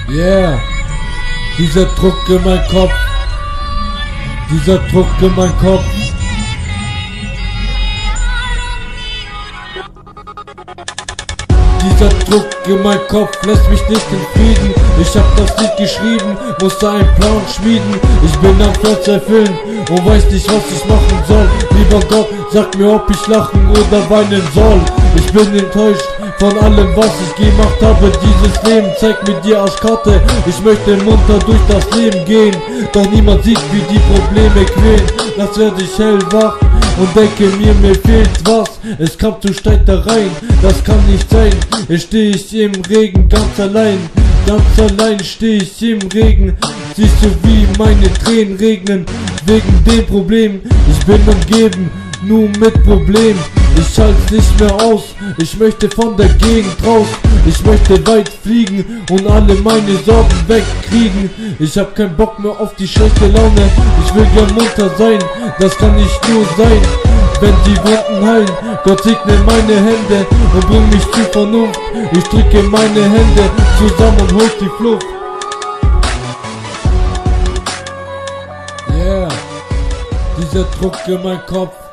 Yeah, dieser Druck in mein Kopf, dieser Druck in mein Kopf. Dieser Druck in mein Kopf lässt mich nicht in Frieden. Ich hab das Lied geschrieben, musste einen Plan schmieden. Ich bin am Verzweifeln und weiß nicht, was ich machen soll. Lieber Gott, sag mir, ob ich lachen oder weinen soll. Ich bin enttäuscht von allem, was ich gemacht habe. Dieses Leben zeigt mir die Arschkarte. Ich möchte munter durch das Leben gehen, doch niemand sieht, wie die Probleme quälen. Das werde ich hellwach und denke mir fehlt was. Es kam zu Streitereien, das kann nicht sein. Jetzt steh ich im Regen ganz allein steh ich im Regen. Siehst du, wie meine Tränen regnen, wegen dem Problem. Ich bin umgeben, nur mit Problemen. Ich halt's nicht mehr aus, ich möchte von der Gegend raus. Ich möchte weit fliegen und alle meine Sorgen wegkriegen. Ich hab keinen Bock mehr auf die schlechte Laune. Ich will gern munter sein, das kann nicht nur sein, wenn die Wunden heilen. Gott segne meine Hände und bring mich zur Vernunft. Ich drücke meine Hände zusammen und hol die Flucht. Yeah, dieser Druck in mein Kopf.